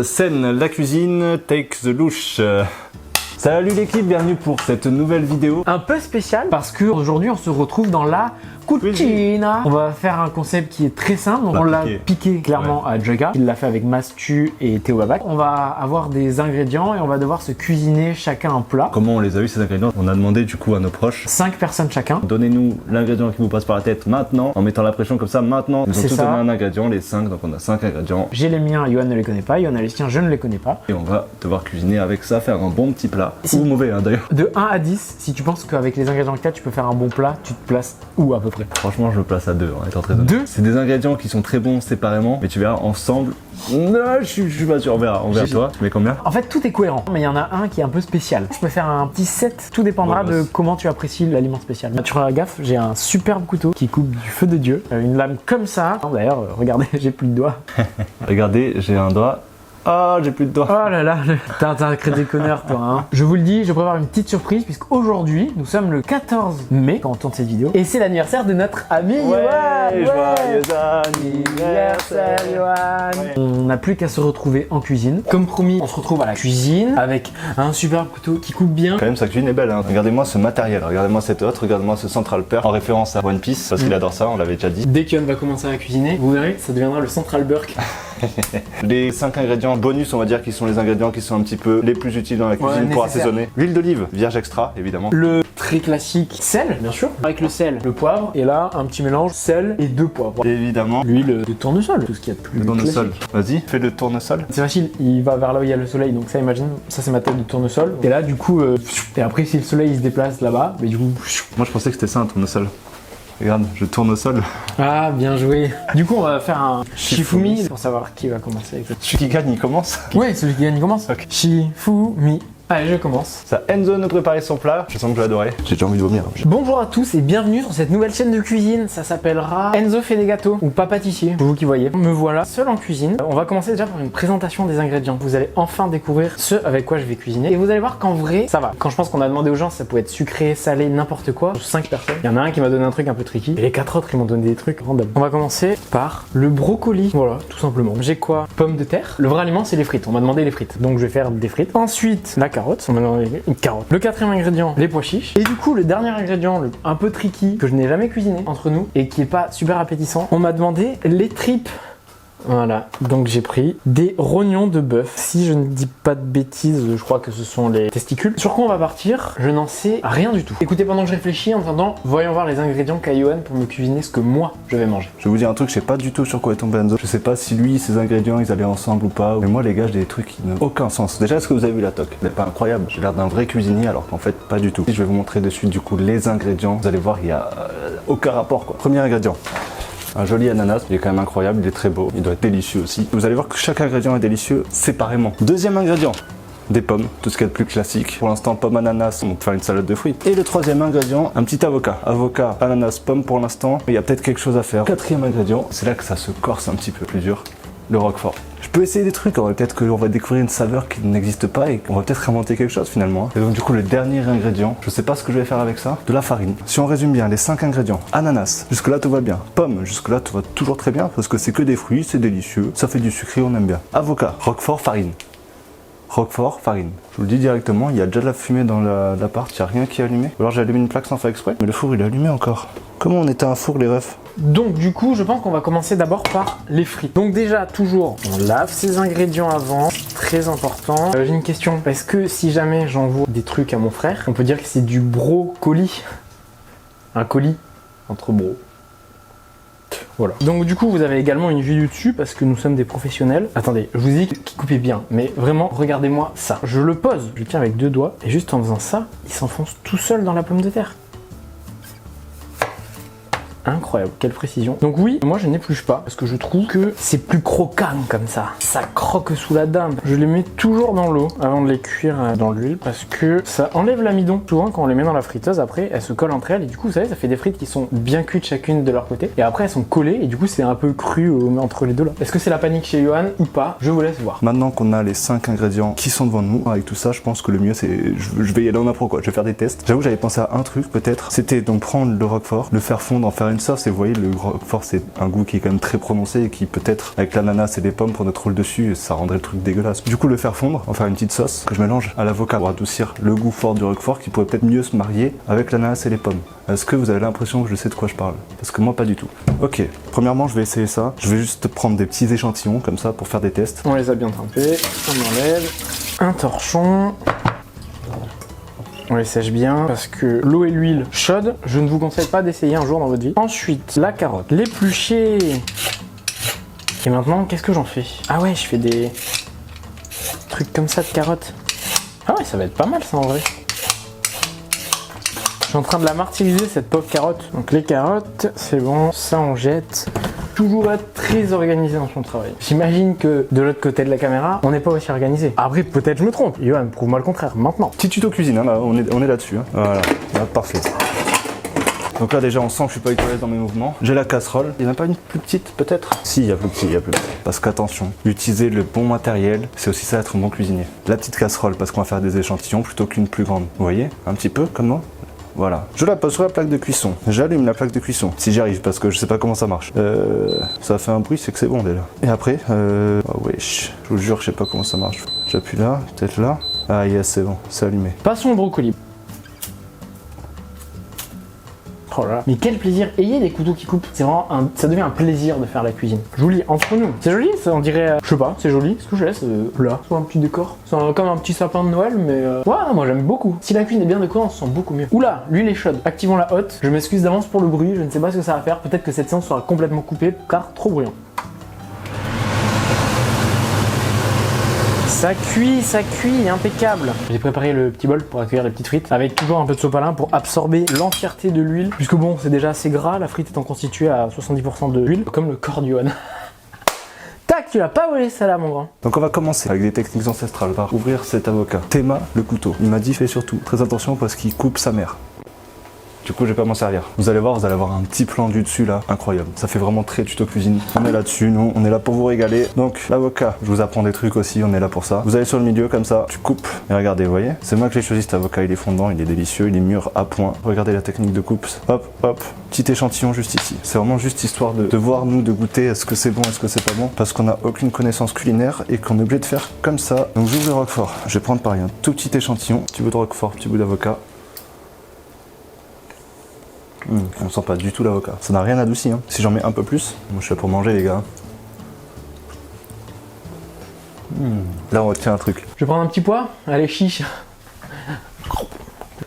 Scène, la cuisine, take the louche. Salut l'équipe, bienvenue pour cette nouvelle vidéo. Un peu spéciale parce que aujourd'hui on se retrouve dans la cucina. On va faire un concept qui est très simple. Donc on l'a piqué clairement à Jugga. Il l'a fait avec Mastu et Théo Babac. On va avoir des ingrédients et on va devoir se cuisiner chacun un plat. Comment on les a eu ces ingrédients? On a demandé du coup à nos proches. 5 personnes chacun. Donnez-nous l'ingrédient qui vous passe par la tête maintenant, en mettant la pression comme ça maintenant. Ils ont tous donné un ingrédient, les 5, donc on a 5 ingrédients. J'ai les miens, Yohan ne les connaît pas, Yohan a les siens, je ne les connais pas. Et on va devoir cuisiner avec ça, faire un bon petit plat. Ou mauvais hein, d'ailleurs. De 1 à 10, si tu penses qu'avec les ingrédients que tu as, tu peux faire un bon plat, tu te places où à peu près? Franchement, je le place à 2, en étant très honnête. 2? C'est des ingrédients qui sont très bons séparément, mais tu verras ensemble. Non, je suis pas sûr, on verra. Toi, tu mets combien? En fait, tout est cohérent, mais il y en a un qui est un peu spécial. Je peux faire un petit 7, tout dépendra de comment tu apprécies l'aliment spécial. Tu feras gaffe, j'ai un superbe couteau qui coupe du feu de Dieu. Une lame comme ça. D'ailleurs, regardez, j'ai plus de doigts. Regardez, j'ai un doigt. Ah, j'ai plus de doigts. Oh là là, t'as un crédit déconneur toi hein. Je vous le dis, je prépare une petite surprise puisqu'aujourd'hui, nous sommes le 14 mai quand on tourne cette vidéo. Et c'est l'anniversaire de notre ami Yohan. Joyeux anniversaire Yohan. On n'a plus qu'à se retrouver en cuisine. Comme promis, on se retrouve à la cuisine avec un superbe couteau qui coupe bien. Quand même, sa cuisine est belle hein. Regardez-moi ce matériel, regardez-moi cette autre, regardez-moi ce Central Perk en référence à One Piece parce qu'il adore ça, on l'avait déjà dit. Dès qu'Yohan va commencer à cuisiner, vous verrez, ça deviendra le Central Perk. Les 5 ingrédients bonus, on va dire, qui sont les ingrédients qui sont un petit peu les plus utiles dans la cuisine pour assaisonner. L'huile d'olive, vierge extra, évidemment. Le très classique sel, bien sûr. Avec le sel, le poivre. Et là, un petit mélange sel et 2 poivres. Et évidemment, l'huile de tournesol, tout ce qu'il y a de plus tournesol. classique. Vas-y, fais le tournesol. C'est facile, il va vers là où il y a le soleil. Donc ça, imagine, ça c'est ma tête de tournesol. Et là, du coup, et après, si le soleil il se déplace là-bas, mais du coup... Moi, je pensais que c'était ça un tournesol. Regarde, je tourne au sol. Ah, bien joué. Du coup, on va faire un Shifumi pour savoir qui va commencer avec ça. Celui qui gagne, il commence. Ouais, celui qui gagne, il commence. Okay. Shifumi. Allez, je commence. Ça, Enzo nous préparer son plat. Je sens que je vais adorer. J'ai déjà envie de vomir. Bonjour à tous et bienvenue sur cette nouvelle chaîne de cuisine. Ça s'appellera Enzo fait des gâteaux ou pas pâtissier. Vous qui voyez. Me voilà seul en cuisine. On va commencer déjà par une présentation des ingrédients. Vous allez enfin découvrir ce avec quoi je vais cuisiner. Et vous allez voir qu'en vrai, ça va. Quand je pense qu'on a demandé aux gens, ça pouvait être sucré, salé, n'importe quoi. 5 personnes. Il y en a un qui m'a donné un truc un peu tricky. Et les 4 autres, ils m'ont donné des trucs random. On va commencer par le brocoli. Voilà, tout simplement. J'ai quoi? Pommes de terre. Le vrai aliment, c'est les frites. On m'a demandé les frites. Donc je vais faire des frites. Ensuite, la carotte. On m'a demandé une carotte. Le 4e ingrédient, les pois chiches. Et du coup, le dernier ingrédient, un peu tricky, que je n'ai jamais cuisiné entre nous et qui est pas super appétissant, on m'a demandé les tripes. Voilà, donc j'ai pris des rognons de bœuf. Si je ne dis pas de bêtises, je crois que ce sont les testicules. Sur quoi on va partir? Je n'en sais rien du tout. Écoutez, pendant que je réfléchis, en attendant, voyons voir les ingrédients qu'a Yohan pour me cuisiner ce que moi je vais manger. Je vais vous dire un truc, je sais pas du tout sur quoi est tombé Enzo. Je sais pas si lui, ses ingrédients, ils allaient ensemble ou pas. Mais moi, les gars, j'ai des trucs qui n'ont aucun sens. Déjà, est-ce que vous avez vu la toque? Elle est pas incroyable. J'ai l'air d'un vrai cuisinier alors qu'en fait, pas du tout. Je vais vous montrer de suite du coup les ingrédients. Vous allez voir, il y a aucun rapport quoi. Premier ingrédient. Un joli ananas, il est quand même incroyable, il est très beau, il doit être délicieux aussi. Vous allez voir que chaque ingrédient est délicieux séparément. Deuxième ingrédient, des pommes, tout ce qu'il y a de plus classique. Pour l'instant, pomme, ananas, on peut faire une salade de fruits. Et le 3e ingrédient, un petit avocat. Avocat, ananas, pomme pour l'instant, il y a peut-être quelque chose à faire. 4e ingrédient, c'est là que ça se corse un petit peu plus dur, le roquefort. Je peux essayer des trucs, peut-être qu'on va découvrir une saveur qui n'existe pas et qu'on va peut-être inventer quelque chose finalement. Et donc du coup le dernier ingrédient, je sais pas ce que je vais faire avec ça, de la farine. Si on résume bien les 5 ingrédients, ananas, jusque là tout va bien. Pomme, jusque là tout va toujours très bien parce que c'est que des fruits, c'est délicieux, ça fait du sucré, on aime bien. Avocat, roquefort, farine. Roquefort, farine. Je vous le dis directement, il y a déjà de la fumée dans l'appart, il n'y a rien qui est allumé. Ou alors j'ai allumé une plaque sans faire exprès, mais le four il est allumé encore. Comment on éteint un four les refs? Donc du coup, je pense qu'on va commencer d'abord par les frites. Donc déjà, toujours, on lave ses ingrédients avant, très important. J'ai une question, est-ce que si jamais j'envoie des trucs à mon frère, on peut dire que c'est du brocoli? Un colis entre bro. Voilà. Donc du coup, vous avez également une vue du dessus parce que nous sommes des professionnels. Attendez, je vous dis qu'il coupait bien, mais vraiment, regardez-moi ça. Je le pose, je le tiens avec 2 doigts, et juste en faisant ça, il s'enfonce tout seul dans la pomme de terre. Incroyable, quelle précision. Donc oui, moi je n'épluche pas parce que je trouve que c'est plus croquant comme ça. Ça croque sous la dinde. Je les mets toujours dans l'eau avant de les cuire dans l'huile parce que ça enlève l'amidon. Souvent quand on les met dans la friteuse, après elles se collent entre elles et du coup vous savez ça fait des frites qui sont bien cuites chacune de leur côté et après elles sont collées et du coup c'est un peu cru entre les deux là. Est-ce que c'est la panique chez Yohan ou pas? Je vous laisse voir. Maintenant qu'on a les 5 ingrédients qui sont devant nous, avec tout ça je pense que le mieux c'est, je vais y aller en impro quoi, je vais faire des tests. J'avoue j'avais pensé à un truc peut-être, c'était donc prendre le roquefort, le faire fondre, en faire une sauce et vous voyez le roquefort c'est un goût qui est quand même très prononcé et qui peut-être avec l'ananas et les pommes pour notre roule dessus ça rendrait le truc dégueulasse. Du coup le faire fondre, en faire une petite sauce que je mélange à l'avocat pour adoucir le goût fort du roquefort qui pourrait peut-être mieux se marier avec l'ananas et les pommes. Est-ce que vous avez l'impression que je sais de quoi je parle? Parce que moi pas du tout. Ok, premièrement je vais essayer ça. Je vais juste prendre des petits échantillons comme ça pour faire des tests. On les a bien trempés, on enlève un torchon. On les sèche bien parce que l'eau et l'huile chaude, je ne vous conseille pas d'essayer un jour dans votre vie. Ensuite, la carotte, l'éplucher. Et maintenant, qu'est-ce que j'en fais? Ah ouais, je fais des trucs comme ça de carottes. Ah ouais, ça va être pas mal ça en vrai. Je suis en train de la martyriser cette pauvre carotte. Donc les carottes, c'est bon, ça on jette. Toujours être très organisé dans son travail. J'imagine que de l'autre côté de la caméra, on n'est pas aussi organisé. Après, peut-être je me trompe. Yoann, prouve-moi le contraire, maintenant. Petit tuto cuisine, hein, là, on est là-dessus. Hein. Voilà, là, parfait. Donc là déjà on sent que je suis pas du tout à l'aise dans mes mouvements. J'ai la casserole. Il n'y en a pas une plus petite peut-être? Si, il y a plus petit, il y a plus petit. Parce qu'attention, utiliser le bon matériel, c'est aussi ça être un bon cuisinier. La petite casserole parce qu'on va faire des échantillons plutôt qu'une plus grande. Vous voyez? Un petit peu comme moi. Voilà, je la pose sur la plaque de cuisson. J'allume la plaque de cuisson, si j'y arrive, parce que je sais pas comment ça marche. Ça fait un bruit, c'est que c'est bon déjà. Et après, oh wesh, je vous jure, je sais pas comment ça marche. J'appuie là, peut-être là. Ah yes, c'est bon, c'est allumé. Passons au brocoli. Oh là là. Mais quel plaisir! Ayez des couteaux qui coupent. C'est vraiment ça devient un plaisir de faire la cuisine. Joli entre nous. C'est joli, ça on dirait. Je sais pas, c'est joli. Ce que je laisse là. C'est un petit décor. C'est comme un petit sapin de Noël, mais ouais, moi j'aime beaucoup. Si la cuisine est bien décorée, on se sent beaucoup mieux. Oula, l'huile est chaude. Activons la hotte. Je m'excuse d'avance pour le bruit. Je ne sais pas ce que ça va faire. Peut-être que cette séance sera complètement coupée car trop bruyant. Ça cuit, impeccable. J'ai préparé le petit bol pour accueillir les petites frites avec toujours un peu de sopalin pour absorber l'entièreté de l'huile. Puisque bon, c'est déjà assez gras, la frite étant constituée à 70% de l'huile, comme le corps d'Yoann. Tac, tu l'as pas volé ça là mon grand. Donc on va commencer avec des techniques ancestrales par ouvrir cet avocat. Théma, le couteau. Il m'a dit fais surtout très attention parce qu'il coupe sa mère. Du coup, je vais pas m'en servir. Vous allez voir un petit plan du dessus là, incroyable. Ça fait vraiment très tuto cuisine. On est là-dessus, nous, on est là pour vous régaler. Donc, l'avocat, je vous apprends des trucs aussi, on est là pour ça. Vous allez sur le milieu comme ça, tu coupes. Et regardez, vous voyez, c'est moi que j'ai choisi cet avocat, il est fondant, il est délicieux, il est mûr à point. Regardez la technique de coupe. Hop, hop, petit échantillon juste ici. C'est vraiment juste histoire de voir nous, de goûter, est-ce que c'est bon, est-ce que c'est pas bon. Parce qu'on n'a aucune connaissance culinaire et qu'on est obligé de faire comme ça. Donc, j'ouvre le roquefort. Je vais prendre pareil un tout petit échantillon, petit bout de roquefort, petit bout d'avocat. On sent pas du tout l'avocat. Ça n'a rien adouci. Hein. Si j'en mets un peu plus, moi je suis là pour manger les gars. Là on retient un truc. Je vais prendre un petit pois. Allez, chiche.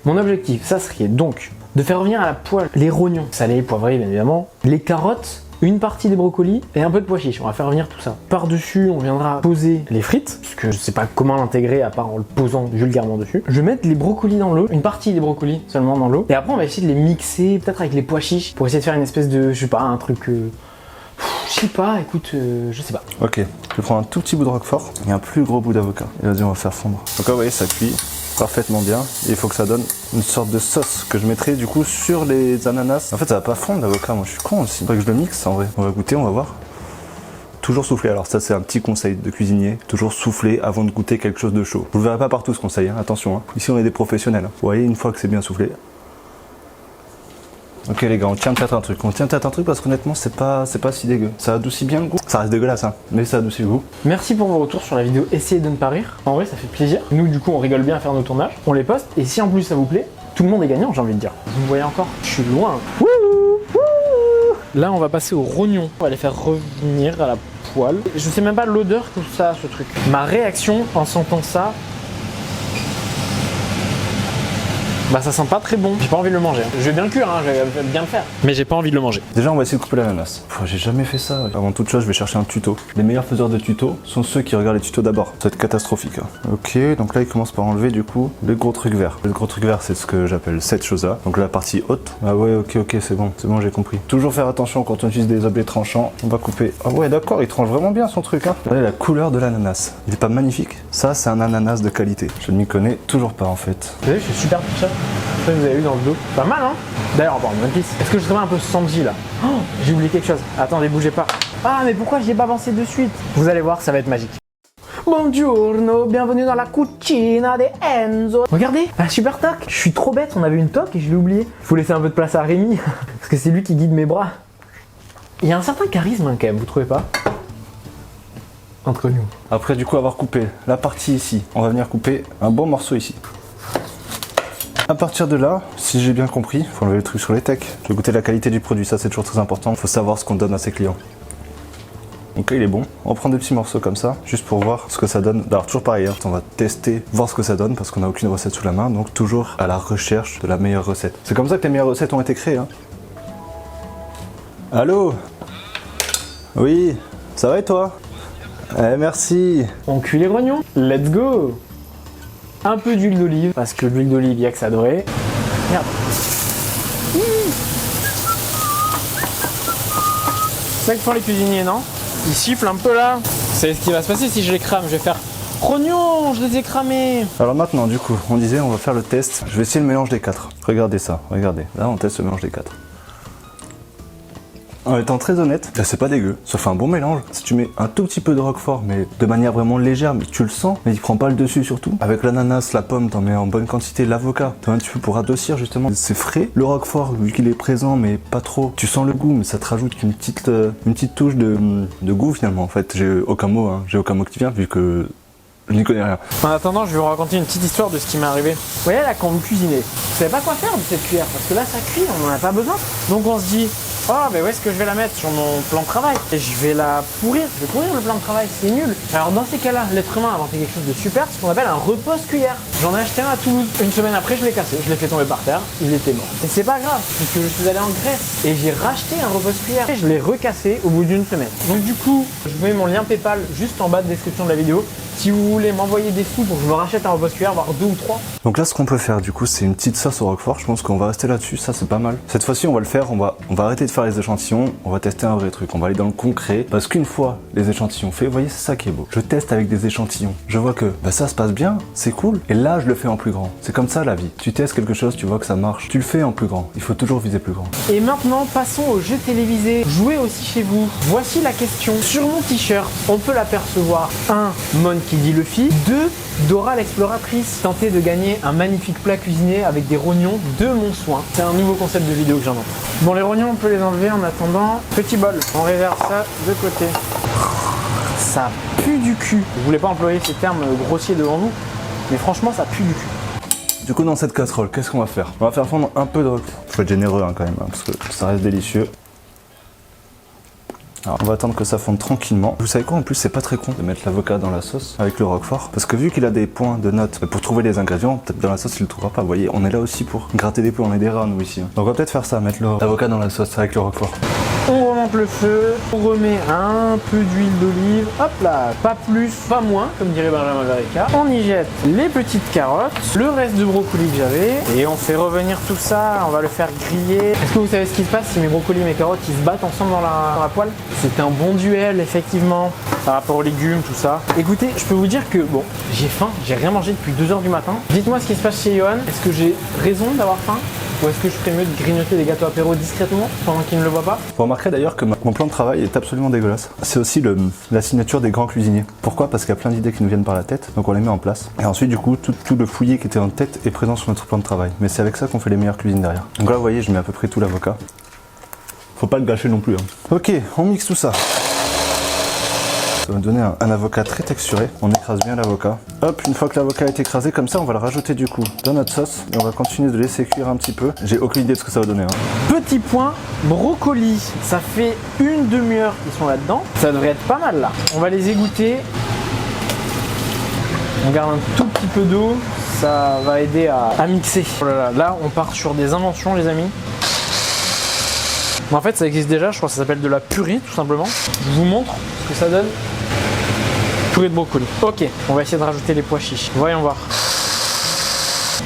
Mon objectif, ça serait donc de faire revenir à la poêle les rognons, salés, poivrés bien évidemment, les carottes, une partie des brocolis et un peu de pois chiches. On va faire revenir tout ça. Par-dessus, on viendra poser les frites, parce que je sais pas comment l'intégrer à part en le posant vulgairement dessus. Je vais mettre les brocolis dans l'eau, une partie des brocolis seulement dans l'eau. Et après, on va essayer de les mixer, peut-être avec les pois chiches, pour essayer de faire une espèce de, je sais pas, un truc... je sais pas, écoute, je sais pas. Ok, je vais prendre un tout petit bout de roquefort et un plus gros bout d'avocat. Et vas-y, on va faire fondre. Donc là, vous voyez, ça cuit parfaitement bien. Et il faut que ça donne une sorte de sauce que je mettrai du coup sur les ananas. En fait, ça va pas fondre l'avocat, moi je suis con aussi. Faudrait que je le mixe en vrai. On va goûter, on va voir. Toujours souffler. Alors ça, c'est un petit conseil de cuisinier. Toujours souffler avant de goûter quelque chose de chaud. Vous le verrez pas partout ce conseil, hein. Attention. Hein. Ici, on est des professionnels. Hein. Vous voyez, une fois que c'est bien soufflé. Ok les gars, on tient peut-être un truc. On tient peut-être un truc parce qu'honnêtement, c'est pas si dégueu. Ça adoucit bien le goût. Ça reste dégueulasse, hein, mais ça adoucit le goût. Merci pour vos retours sur la vidéo. Essayez de ne pas rire. En vrai, ça fait plaisir. Nous, du coup, on rigole bien à faire nos tournages. On les poste. Et si en plus ça vous plaît, tout le monde est gagnant, j'ai envie de dire. Vous me voyez encore? Je suis loin. Là, on va passer aux rognons. On va les faire revenir à la poêle. Je sais même pas l'odeur que ça a, ce truc. Ma réaction en sentant ça... Bah ça sent pas très bon, j'ai pas envie de le manger. Je vais bien le cuire, hein, je vais bien le faire. Mais j'ai pas envie de le manger. Déjà on va essayer de couper l'ananas. J'ai jamais fait ça. Avant toute chose je vais chercher un tuto. Les meilleurs faiseurs de tutos sont ceux qui regardent les tutos d'abord. Ça va être catastrophique. Hein. Ok, donc là il commence par enlever du coup le gros truc vert. Le gros truc vert c'est ce que j'appelle cette chose là. Donc la partie haute. Ah ouais ok c'est bon j'ai compris. Toujours faire attention quand on utilise des objets tranchants. On va couper. Ah ouais d'accord, il tranche vraiment bien son truc. Hein. Regardez la couleur de l'ananas. Il est pas magnifique? Ça c'est un ananas de qualité. Je ne m'y connais toujours pas en fait. Vous savez je suis super touché. Ça vous avez eu dans le dos. Pas mal hein. D'ailleurs en parlant de One Piece, est-ce que je serais pas un peu Sanji là? Oh, j'ai oublié quelque chose. Attendez, bougez pas. Ah mais pourquoi j'y ai pas pensé de suite? Vous allez voir, ça va être magique. Buongiorno, bienvenue dans la cucina de Enzo. Regardez, la super toc. Je suis trop bête, on avait une toc et je l'ai oublié. Faut laisser un peu de place à Rémi, parce que c'est lui qui guide mes bras. Il y a un certain charisme quand même, vous trouvez pas? Entre nous. Après du coup avoir coupé la partie ici, on va venir couper un bon morceau ici. À partir de là, si j'ai bien compris, faut enlever le truc sur les techs. Je vais goûter la qualité du produit, ça c'est toujours très important. Faut savoir ce qu'on donne à ses clients. Donc là il est bon. On prend des petits morceaux comme ça, juste pour voir ce que ça donne. Alors toujours pareil, hein, on va tester, voir ce que ça donne parce qu'on n'a aucune recette sous la main. Donc toujours à la recherche de la meilleure recette. C'est comme ça que les meilleures recettes ont été créées. Hein. Allô? Oui, ça va et toi? Merci. On cuit les rognons. Let's go. Un peu d'huile d'olive, parce que l'huile d'olive, il y a que ça dorait. Merde. C'est ça que font les cuisiniers, non? Ils sifflent un peu là. C'est ce qui va se passer si je les crame. Je vais faire rognons, je les ai cramés. Alors maintenant, du coup, on disait on va faire le test. Je vais essayer le mélange des 4. Regardez ça, regardez. Là, on teste le mélange des 4. En étant très honnête, c'est pas dégueu, ça fait un bon mélange. Si tu mets un tout petit peu de roquefort, mais de manière vraiment légère, mais tu le sens, mais il prend pas le dessus surtout. Avec l'ananas, la pomme, t'en mets en bonne quantité, l'avocat, t'en mets un petit peu pour adoucir justement. C'est frais. Le roquefort, vu qu'il est présent, mais pas trop, tu sens le goût, mais ça te rajoute une petite touche de goût finalement. En fait, j'ai aucun mot qui vient, vu que je n'y connais rien. En attendant, je vais vous raconter une petite histoire de ce qui m'est arrivé. Vous voyez là, quand vous cuisinez, vous savez pas quoi faire de cette cuillère, parce que là, ça cuit, on n'en a pas besoin. Donc on se dit, oh, mais où est-ce que je vais la mettre sur mon plan de travail? Et je vais la pourrir, je vais pourrir le plan de travail, c'est nul. Alors dans ces cas-là, l'être humain a inventé quelque chose de super, ce qu'on appelle un repose-cuillère. J'en ai acheté un à Toulouse. Une semaine après, je l'ai cassé, je l'ai fait tomber par terre, il était mort. Et c'est pas grave, puisque je suis allé en Grèce et j'ai racheté un repose-cuillère. Et je l'ai recassé au bout d'une semaine. Donc du coup, je vous mets mon lien PayPal juste en bas de description de la vidéo. Si vous voulez m'envoyer des sous pour que je me rachète un repose-cuillère, voire 2 ou 3. Donc là, ce qu'on peut faire, du coup, c'est une petite sauce au roquefort. Je pense qu'on va rester là-dessus. Ça, c'est pas mal. Cette fois-ci, on va le faire. On va arrêter de faire les échantillons. On va tester un vrai truc. On va aller dans le concret. Parce qu'une fois les échantillons faits, vous voyez, c'est ça qui est beau. Je teste avec des échantillons. Je vois que ça se passe bien. C'est cool. Et là, je le fais en plus grand. C'est comme ça la vie. Tu testes quelque chose, tu vois que ça marche. Tu le fais en plus grand. Il faut toujours viser plus grand. Et maintenant, passons aux jeux télévisés. Jouez aussi chez vous. Voici la question. Sur mon t-shirt, on peut l'apercevoir. 1. Mon qui dit le fil. 2. Dora l'exploratrice. Tenter de gagner un magnifique plat cuisiné avec des rognons de mon soin. C'est un nouveau concept de vidéo que j'invente. Bon, les rognons, on peut les enlever en attendant. Petit bol. On réserve ça de côté. Ça pue du cul. Je voulais pas employer ces termes grossiers devant vous, mais franchement, ça pue du cul. Du coup, dans cette casserole, qu'est-ce qu'on va faire? On va faire fondre un peu de roquefort. Faut être généreux quand même, parce que ça reste délicieux. Alors, on va attendre que ça fonde tranquillement. Vous savez quoi, en plus c'est pas très con de mettre l'avocat dans la sauce avec le roquefort, parce que vu qu'il a des points de notes pour trouver les ingrédients, peut-être dans la sauce il le trouvera pas. Vous voyez, on est là aussi pour gratter des pots, on est des rats nous ici. Donc on va peut-être faire ça, mettre l'avocat dans la sauce avec le roquefort. On remonte le feu, on remet un peu d'huile d'olive, hop là, pas plus, pas moins, comme dirait Benjamin Verica. On y jette les petites carottes, le reste de brocoli que j'avais, et on fait revenir tout ça, on va le faire griller. Est-ce que vous savez ce qui se passe si mes brocolis et mes carottes ils se battent ensemble dans la poêle? C'est un bon duel, effectivement, par rapport aux légumes, tout ça. Écoutez, je peux vous dire que, bon, j'ai faim, j'ai rien mangé depuis 2 h du matin. Dites-moi ce qui se passe chez Johan, est-ce que j'ai raison d'avoir faim? Ou est-ce que je ferais mieux de grignoter des gâteaux apéro discrètement pendant qu'il ne le voit pas? Vous remarquerez d'ailleurs que mon plan de travail est absolument dégueulasse. C'est aussi la signature des grands cuisiniers. Pourquoi? Parce qu'il y a plein d'idées qui nous viennent par la tête, donc on les met en place. Et ensuite, du coup, tout le fouillis qui était en tête est présent sur notre plan de travail. Mais c'est avec ça qu'on fait les meilleures cuisines derrière. Donc là, vous voyez, je mets à peu près tout l'avocat. Faut pas le gâcher non plus. Hein. Ok, on mixe tout ça. Ça va donner un avocat très texturé. On écrase bien l'avocat. Hop, une fois que l'avocat est écrasé comme ça, on va le rajouter du coup dans notre sauce. Et on va continuer de laisser cuire un petit peu. J'ai aucune idée de ce que ça va donner. Hein. Petit point, brocoli. Ça fait une demi-heure qu'ils sont là-dedans. Ça devrait être pas mal là. On va les égoutter. On garde un tout petit peu d'eau. Ça va aider à mixer. Oh là là, là, on part sur des inventions, les amis. Mais en fait, ça existe déjà. Je crois que ça s'appelle de la purée, tout simplement. Je vous montre ce que ça donne. Purée de brocoli. Ok, on va essayer de rajouter les pois chiches. Voyons voir.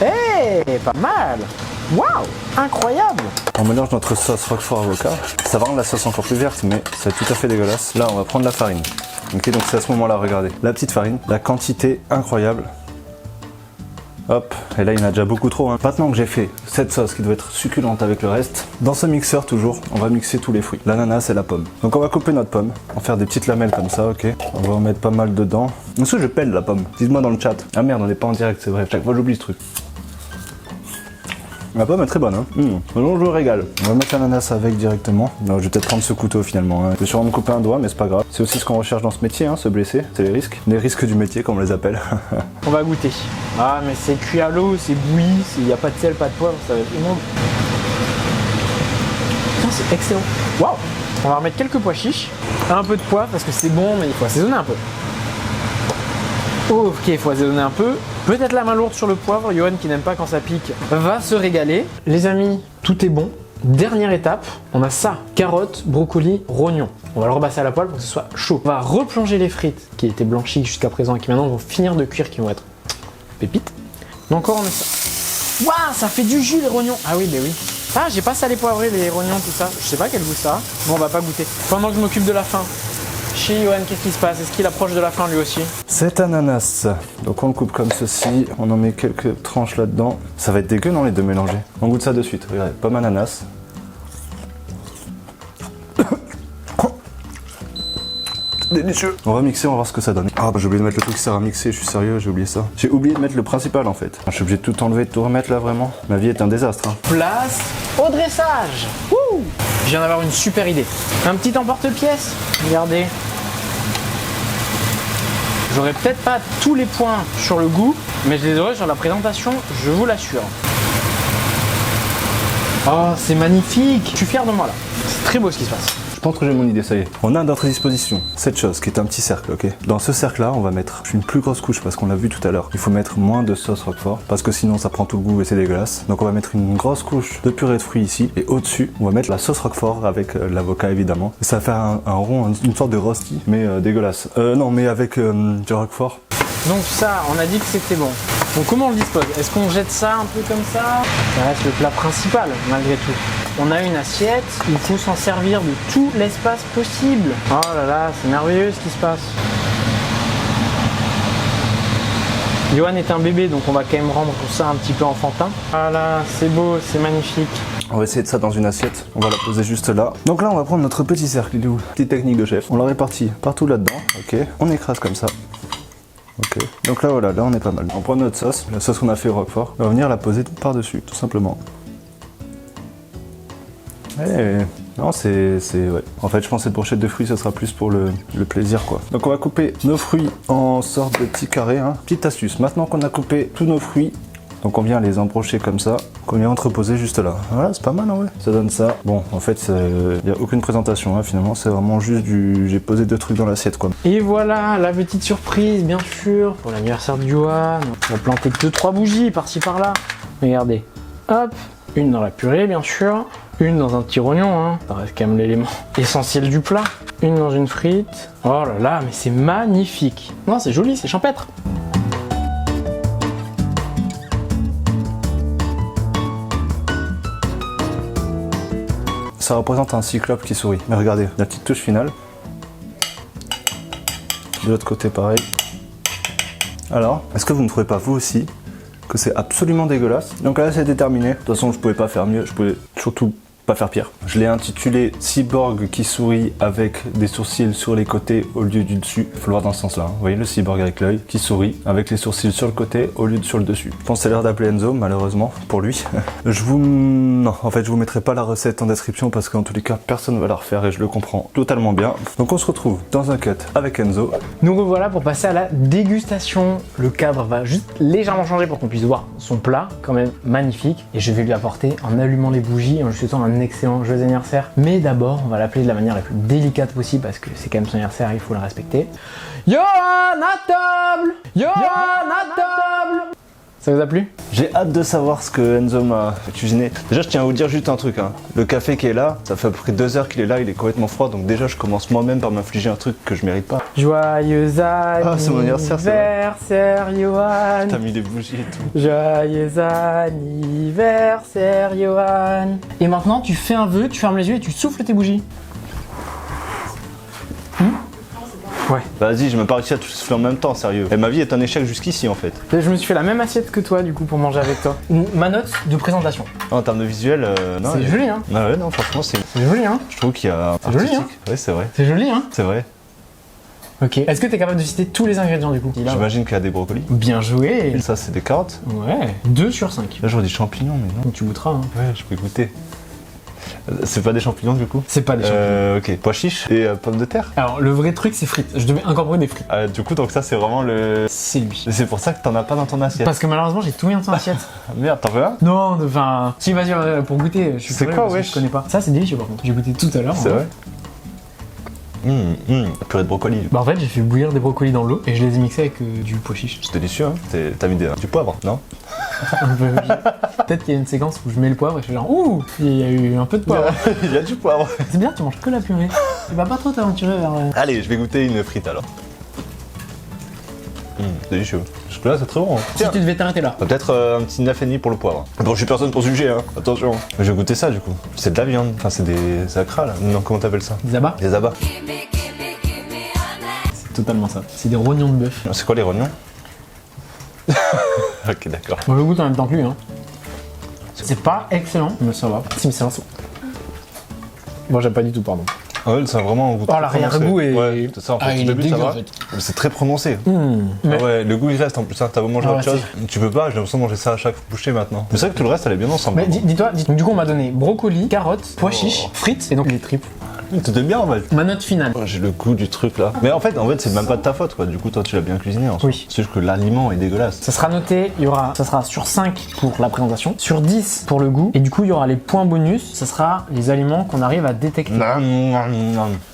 Hey, pas mal. Waouh, incroyable. On mélange notre sauce roquefort avocat. Ça va rendre la sauce encore plus verte, mais c'est tout à fait dégueulasse. Là, on va prendre la farine. Ok, donc c'est à ce moment-là, regardez. La petite farine, la quantité incroyable. Hop, et là il y en a déjà beaucoup trop. Hein. Maintenant que j'ai fait cette sauce qui doit être succulente avec le reste, dans ce mixeur toujours, on va mixer tous les fruits, l'ananas et la pomme. Donc on va couper notre pomme, on va faire des petites lamelles comme ça, ok. On va en mettre pas mal dedans. Est-ce que je pèle la pomme? Dites-moi dans le chat. Ah merde, on n'est pas en direct, c'est vrai. Chaque fois j'oublie ce truc. La pomme est très bonne, hein. Donc je me régale. On va mettre l'ananas avec directement. Non, je vais peut-être prendre ce couteau finalement. Hein. Je vais sûrement me couper un doigt, mais c'est pas grave. C'est aussi ce qu'on recherche dans ce métier, hein, se blesser. C'est les risques. Les risques du métier, comme on les appelle. On va goûter. Ah, mais c'est cuit à l'eau, c'est bouilli, il n'y a pas de sel, pas de poivre, ça va être immonde. Putain, c'est excellent. Waouh! On va remettre quelques pois chiches, un peu de poivre parce que c'est bon, mais il faut assaisonner un peu. Ok, il faut assaisonner un peu. Peut-être la main lourde sur le poivre. Johan, qui n'aime pas quand ça pique, va se régaler. Les amis, tout est bon. Dernière étape, on a ça. Carottes, brocolis, rognons. On va le repasser à la poêle pour que ce soit chaud. On va replonger les frites qui étaient blanchies jusqu'à présent et qui maintenant vont finir de cuire, qui vont être pépites. Donc encore on met ça. Waouh, ça fait du jus les rognons. Ah oui, oui. Ah, j'ai pas salé poivré les rognons, tout ça. Je sais pas quel goût ça a. Bon, on va pas goûter. Pendant que je m'occupe de la fin. Chez Johan, qu'est-ce qui se passe? Est-ce qu'il approche de la fin lui aussi? Cet ananas, donc on le coupe comme ceci, on en met quelques tranches là-dedans. Ça va être dégueu non les deux mélangés. On goûte ça de suite, regardez, pomme ananas. Délicieux. On va mixer, on va voir ce que ça donne. Ah bah j'ai oublié de mettre le truc qui sert à mixer, je suis sérieux, j'ai oublié ça. J'ai oublié de mettre le principal en fait. Je suis obligé de tout enlever, de tout remettre là vraiment. Ma vie est un désastre. Hein. Place au dressage. Wouh! Je viens d'avoir une super idée. Un petit emporte-pièce. Regardez. J'aurai peut-être pas tous les points sur le goût, mais je les aurai sur la présentation, je vous l'assure. Oh, c'est magnifique. Je suis fier de moi là. C'est très beau ce qui se passe. Je pense que j'ai mon idée, ça y est. On a à notre disposition cette chose qui est un petit cercle, ok. Dans ce cercle-là, on va mettre une plus grosse couche parce qu'on l'a vu tout à l'heure. Il faut mettre moins de sauce roquefort parce que sinon ça prend tout le goût et c'est dégueulasse. Donc on va mettre une grosse couche de purée de fruits ici et au-dessus, on va mettre la sauce roquefort avec l'avocat évidemment. Et ça va faire un rond, une sorte de rosti, mais dégueulasse. Non, mais avec du roquefort. Donc ça, on a dit que c'était bon. Donc comment on le dispose? Est-ce qu'on jette ça un peu comme ça? Ça reste le plat principal malgré tout. On a une assiette, il faut s'en servir de tout l'espace possible. Oh là là, c'est merveilleux ce qui se passe. Johan est un bébé, donc on va quand même rendre tout ça un petit peu enfantin. Voilà, c'est beau, c'est magnifique. On va essayer de ça dans une assiette. On va la poser juste là. Donc là, on va prendre notre petit cercle. Il est où? Petite technique de chef. On l'a réparti partout là-dedans. Ok. On écrase comme ça. Ok. Donc là, voilà, là on est pas mal. On prend notre sauce, la sauce qu'on a fait au roquefort. On va venir la poser par-dessus, tout simplement. Non, c'est ouais. En fait, je pense que cette brochette de fruits, ce sera plus pour le plaisir, quoi. Donc, on va couper nos fruits en sorte de petits carrés. Hein. Petite astuce. Maintenant qu'on a coupé tous nos fruits, donc on vient les embrocher comme ça, qu'on vient entreposer juste là. Voilà, c'est pas mal, en vrai. Ça donne ça. Bon, en fait, il n'y a aucune présentation. Hein. Finalement, c'est vraiment juste du. J'ai posé deux trucs dans l'assiette, quoi. Et voilà, la petite surprise, bien sûr, pour l'anniversaire de Johan. On va planter 2-3 bougies par-ci par-là. Regardez. Hop, une dans la purée, bien sûr. Une dans un petit rognon, hein. Ça reste quand même l'élément essentiel du plat. Une dans une frite. Oh là là, mais c'est magnifique. Non, c'est joli, c'est champêtre. Ça représente un cyclope qui sourit. Mais regardez, la petite touche finale. De l'autre côté, pareil. Alors, est-ce que vous ne trouvez pas, vous aussi, que c'est absolument dégueulasse? Donc là, c'est terminé. De toute façon, je pouvais pas faire mieux. Je pouvais surtout pas faire pire. Je l'ai intitulé Cyborg qui sourit avec des sourcils sur les côtés au lieu du dessus. Il faut le voir dans ce sens-là. Hein. Vous voyez le cyborg avec l'œil qui sourit avec les sourcils sur le côté au lieu de sur le dessus. Je pense que c'est l'heure d'appeler Enzo, malheureusement, pour lui. Non, en fait, je vous mettrai pas la recette en description parce qu'en tous les cas, personne ne va la refaire et je le comprends totalement bien. Donc on se retrouve dans un cut avec Enzo. Nous revoilà pour passer à la dégustation. Le cadre va juste légèrement changer pour qu'on puisse voir son plat, quand même magnifique. Et je vais lui apporter en allumant les bougies et en lui souhaitant un excellent joyeux anniversaire. Mais d'abord, on va l'appeler de la manière la plus délicate possible parce que c'est quand même son anniversaire, il faut le respecter. Johan à table! Johan à table! Ça vous a plu? J'ai hâte de savoir ce que Enzo m'a cuisiné. Déjà, je tiens à vous dire juste un truc. Hein. Le café qui est là, ça fait à peu près 2 heures qu'il est là, il est complètement froid. Donc déjà, je commence moi-même par m'infliger un truc que je mérite pas. Joyeux c'est mon anniversaire, Johan! T'as mis des bougies et tout. Joyeux anniversaire, Johan! Et maintenant, tu fais un vœu, tu fermes les yeux et tu souffles tes bougies. Ouais. Vas-y, j'ai même pas réussi à tout souffler en même temps, sérieux. Et ma vie est un échec jusqu'ici en fait. Je me suis fait la même assiette que toi du coup pour manger avec toi. Ma note de présentation. En termes de visuel, non. C'est joli hein. Ah ouais, non, franchement, c'est. C'est joli hein. Je trouve qu'il y a. C'est joli, hein. artistique. Ouais, c'est vrai. C'est joli hein. C'est vrai. Ok. Est-ce que t'es capable de citer tous les ingrédients du coup? J'imagine qu'il y a des brocolis. Bien joué. Et ça, c'est des carottes. Ouais. 2 sur 5. Là, j'aurais des champignons, mais non. Donc tu goûteras hein. Ouais, je peux goûter. C'est pas des champignons du coup? C'est pas des champignons. Ok. Pois chiches et pommes de terre. Alors le vrai truc c'est frites. Je devais incorporer des frites. Du coup, donc ça, c'est vraiment le. C'est lui. C'est pour ça que t'en as pas dans ton assiette. Parce que malheureusement j'ai tout mis dans ton assiette. Ah, merde, t'en veux un? Non, enfin. Si vas-y pour goûter. Je suis C'est curieux quoi, parce que wesh? Je connais pas. Ça c'est délicieux par contre. J'ai goûté tout à l'heure. C'est hein. vrai? Purée de brocoli. Bah en fait j'ai fait bouillir des brocolis dans l'eau et je les ai mixés avec du pois chiche. C'est délicieux, hein? T'as mis du poivre, non? Un peu, oui. Peut-être qu'il y a une séquence où je mets le poivre et je fais genre ouh, il y a eu un peu de poivre. Il y a du poivre. C'est bien, tu manges que la purée. Tu vas pas trop t'aventurer vers. Allez, je vais goûter une frite alors. Délicieux. Jusque-là, c'est très bon. Hein. Si tu devais t'arrêter là. Peut-être un petit 9,5 pour le poivre. Bon, je suis personne pour juger, hein. Attention. Je vais goûter ça du coup. C'est de la viande. Enfin, c'est des acras là. Non, comment t'appelles ça? Des abats. Des abats. C'est totalement ça. C'est des rognons de bœuf. C'est quoi les rognons? Ok, d'accord. Moi je goûte en même temps que lui. Hein. C'est pas excellent, mais ça va. Si, mais c'est un saut. Moi j'aime pas du tout, pardon. Ah ouais, c'est vraiment un goût. Oh, l'arrière-goût est. Ouais, c'est ça en fait. Ah, Au il est début, ça dégueu va. en fait. Mais c'est très prononcé. Mais- Ah ouais, le goût il reste en plus. Hein. T'as beau manger Ah autre ouais, chose. Tu peux pas, j'ai l'impression de manger ça à chaque bouchée maintenant. Mais c'est vrai que tout le reste, elle est bien ensemble. Mais dis-toi, donc, du coup on m'a donné brocoli, carottes, pois chiches, frites et donc les tripes. C'était bien en fait. Ma note finale. J'ai le goût du truc là. Mais en fait, c'est même pas de ta faute quoi. Du coup, toi, tu l'as bien cuisiné en soi. Oui. C'est juste que l'aliment est dégueulasse. Ça sera noté, ça sera sur 5 pour la présentation, sur 10 pour le goût, et du coup il y aura les points bonus, ça sera les aliments qu'on arrive à détecter. Non.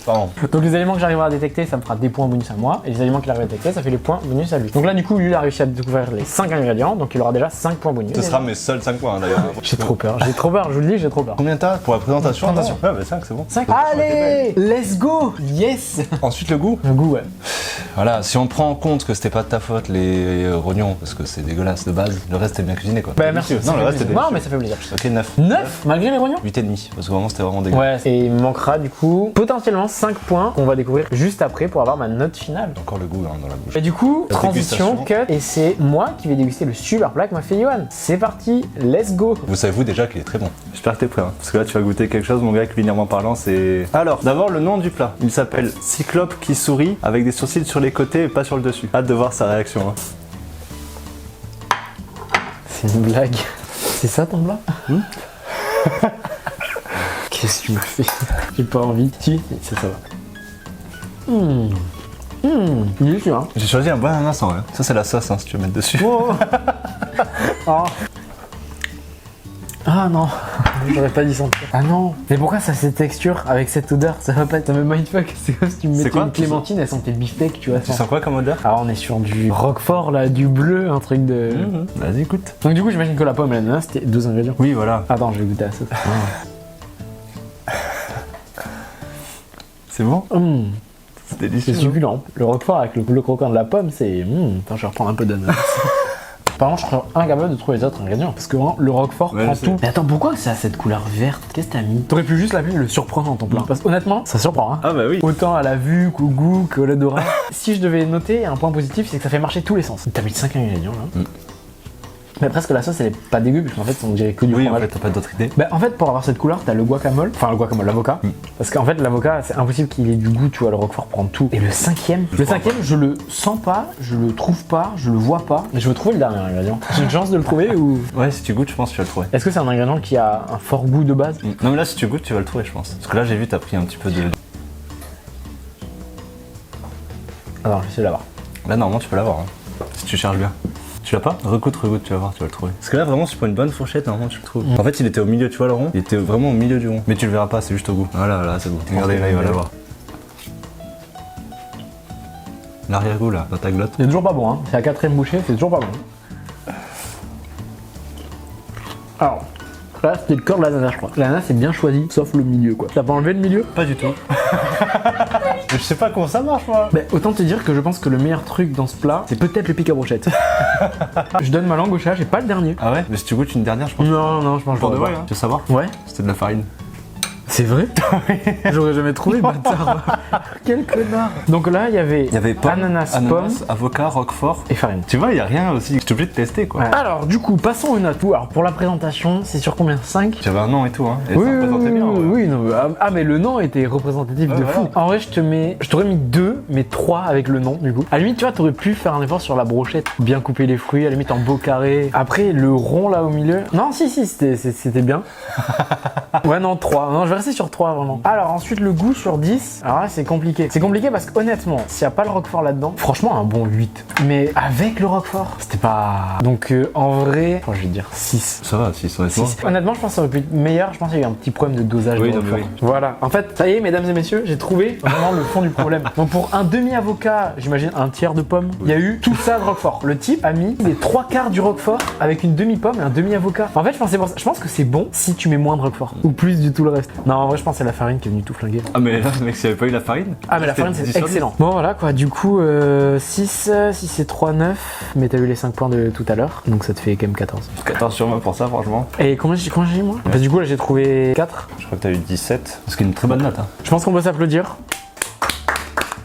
Pardon. Donc les aliments que j'arriverai à détecter, ça me fera des points bonus à moi, et les aliments qu'il arrive à détecter, ça fait les points bonus à lui. Donc là du coup, lui il a réussi à découvrir les 5 ingrédients, donc il aura déjà 5 points bonus. Ce sera mes seuls 5 points hein, d'ailleurs. J'ai trop peur, je vous le dis, j'ai trop peur. Combien t'as pour la présentation? Présentation. Ouais, bah 5, c'est bon. 5. Allez, let's go. Yes. Ensuite, le goût. Le goût, ouais. Voilà, si on prend en compte que c'était pas de ta faute les rognons, parce que c'est dégueulasse de base, le reste est bien cuisiné quoi. Bah merci. Non, le reste est Non, délicieux. mais ça fait plaisir. Ok, 9. 9 malgré les rognons. 8,5, parce que vraiment c'était vraiment dégueu. Ouais, et il me manquera du coup potentiellement 5 points qu'on va découvrir juste après pour avoir ma note finale. Encore le goût hein, dans la bouche. Et du coup, La transition, dégustation. cut, et c'est moi qui vais déguster le super plat que m'a fait Johan. C'est parti, let's go. Vous savez-vous déjà qu'il est très bon. J'espère que t'es prêt, hein, parce que là tu vas goûter quelque chose mon gars, culinairement parlant, c'est... Alors, d'abord le nom du plat. Il s'appelle Cyclope qui sourit avec des sourcils sur les côtés et pas sur le dessus. Hâte de voir sa réaction. Hein. C'est une blague. C'est ça ton plat Qu'est-ce que tu m'as fait? J'ai pas envie. Si, ça va. Délicieux, hein. J'ai choisi un bon ananas en vrai. Ça c'est la sauce hein, si tu veux mettre dessus. Oh. Oh. Ah non, j'aurais pas dit ça. Ah non. Mais pourquoi ça a cette texture avec cette odeur? Ça va pas être un mindfuck. C'est comme si tu me mettais quoi une clémentine, elle sentait beefsteak, tu vois. Tu sens quoi comme odeur? Alors on est sur du roquefort là, du bleu, un truc de... Vas-y écoute. Donc du coup j'imagine que la pomme et l'ananas c'était 2 ingrédients. Oui voilà. Attends, je vais goûter à ça. C'est bon? C'est C'est délicieux. succulent. Le roquefort avec le bleu croquant de la pomme, c'est... Attends, je vais reprendre un peu d'ananas. Par contre, je serais incapable de trouver les autres ingrédients. Parce que vraiment, le roquefort Ouais, prend je sais. tout. Mais attends, pourquoi ça a cette couleur verte? Qu'est-ce que t'as mis? T'aurais pu juste l'appeler le surprenant ton plat. Parce que honnêtement, ça surprend. Hein. Ah bah oui. Autant à la vue qu'au goût, qu'au l'odorat. Si je devais noter un point positif, c'est que ça fait marcher tous les sens. T'as mis 5 ingrédients là. Mais presque la sauce elle est pas dégueu, puisqu'en fait on dirait que du Oui en fromage. fait t'as pas d'autre idée. Bah, en fait, pour avoir cette couleur, t'as le guacamole, enfin le guacamole, l'avocat. Parce qu'en fait, l'avocat, c'est impossible qu'il ait du goût, tu vois, le roquefort prend tout. Et le cinquième, je le sens pas, je le trouve pas, je le vois pas. Mais je veux trouver le dernier ingrédient. J'ai une chance de le trouver ou. Ouais si tu goûtes je pense que tu vas le trouver. Est-ce que c'est un ingrédient qui a un fort goût de base? Non mais là si tu goûtes tu vas le trouver je pense. Parce que là j'ai vu t'as pris un petit peu de... Alors, j'essaie de l'avoir. Là normalement tu peux l'avoir hein. Si tu cherches bien. Tu l'as pas? Recoute, tu vas voir, tu vas le trouver. Parce que là vraiment si tu prends une bonne fourchette, normalement tu le trouves. En fait il était au milieu, tu vois le rond? Il était vraiment au milieu du rond. Mais tu le verras pas, c'est juste au goût. Voilà, là c'est bon. Regardez là, il va l'avoir. L'arrière-goût là, dans ta glotte. C'est toujours pas bon, hein. C'est la 4ème bouchée, c'est toujours pas bon. Alors, là c'était le cœur de l'ananas, je crois. L'ananas c'est bien choisi, sauf le milieu quoi. T'as pas enlevé le milieu? Pas du tout. Mais je sais pas comment ça marche moi. Bah, autant te dire que je pense que le meilleur truc dans ce plat, c'est peut-être le pic à brochette. Je donne ma langue au chat, j'ai pas le dernier. Ah ouais? Mais si tu goûtes une dernière je pense. Non, je mange Pour pas. de vrai, hein. Tu veux savoir? Ouais. C'était de la farine. C'est vrai? J'aurais jamais trouvé, bâtard. Quel connard. Donc là, il y avait ananas, pomme, avocat, roquefort. et farine. Tu vois, il y a rien aussi. Je suis obligé de tester quoi. Ouais. Alors, du coup, passons aux notes. Alors, pour la présentation, c'est sur combien? 5? J'avais un nom et tout, hein. Et Oui, ça représentait bien. Ouais. oui, non, mais le nom était représentatif de fou. En vrai, je t'aurais mis 2, mais 3 avec le nom, du coup. À la limite, tu vois, t'aurais pu faire un effort sur la brochette, bien couper les fruits, à la limite en beau carré. Après, le rond là au milieu. Non, si, c'était bien. Ouais, non, 3. Non, je vais rester sur 3 vraiment. Alors, ensuite, le goût sur 10. Alors là, c'est compliqué. C'est compliqué parce qu'honnêtement, s'il n'y a pas le roquefort là-dedans, franchement, un bon 8. Mais avec le roquefort, c'était pas. Donc, en vrai, je vais dire 6. Ça va, 6, honnêtement. 6. Honnêtement, je pense que ça aurait pu être meilleur. Je pense qu'il y a eu un petit problème de dosage. Oui, de non, mais roquefort. oui. Voilà. En fait, ça y est, mesdames et messieurs, j'ai trouvé vraiment le fond du problème. Donc, pour un demi-avocat, j'imagine un tiers de pomme, il y a eu tout ça de roquefort. Le type a mis les 3/4 du roquefort avec une demi-pomme et un demi-avocat. En fait, je pense que c'est bon si tu mets moins de roquefort ou plus du tout le reste. Non, en vrai, je pense que c'est la farine qui est venue tout flinguer. Ah, mais là, mec, s'il n'y avait pas eu la farine. Ah, mais la farine, c'est excellent. Bon, voilà quoi. Du coup, 6, si c'est 3, 9. Mais t'as eu les 5 points de tout à l'heure. Donc, ça te fait quand même 14. 14 sur 20 pour ça, franchement. Et combien j'ai mis moi? Parce que du coup, là, j'ai trouvé 4. Je crois que t'as eu 17. Ce qui est une très bonne note, hein. Je pense qu'on peut s'applaudir.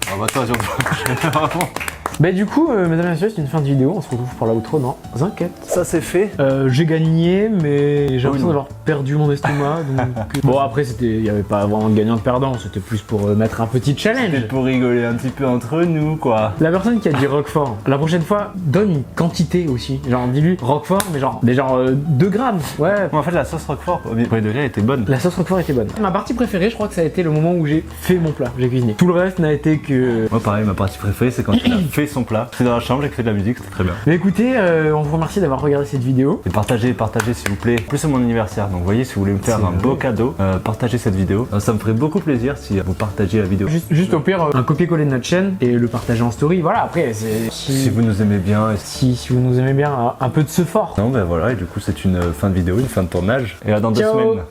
Ah, bah, toi, surtout. Bah du coup, mesdames et messieurs, c'est une fin de vidéo, on se retrouve pour la outro dans un quête. Ça, c'est fait. J'ai gagné, mais j'ai l'impression non. d'avoir perdu mon estomac. Donc... Bon après, il n'y avait pas vraiment de gagnant de perdant, c'était plus pour mettre un petit challenge. C'était pour rigoler un petit peu entre nous, quoi. La personne qui a dit Roquefort, la prochaine fois, donne une quantité aussi. Genre, dis-lui Roquefort, mais genre 2 grammes. Ouais. En fait, la sauce roquefort, au premier degré, était bonne. La sauce Roquefort était bonne. Ma partie préférée, je crois que ça a été le moment où j'ai fait mon plat, j'ai cuisiné. Tout le reste n'a été que... Moi, pareil, ma partie préférée, c'est quand il a fait son plat. C'est dans la chambre, j'ai fait de la musique, c'était très bien. Mais écoutez, on vous remercie d'avoir regardé cette vidéo. Et partagez s'il vous plaît. En plus, c'est mon anniversaire, donc vous voyez, si vous voulez me faire un beau cadeau, partagez cette vidéo. Ça me ferait beaucoup plaisir si vous partagez la vidéo. Juste au pire, un copier-coller de notre chaîne et le partager en story. Voilà, après, c'est... Si vous nous aimez bien. Et... Si vous nous aimez bien, un peu de ce fort. Non, ben voilà, et du coup, c'est une fin de vidéo, une fin de tournage. Et à dans 2 Ciao. semaines.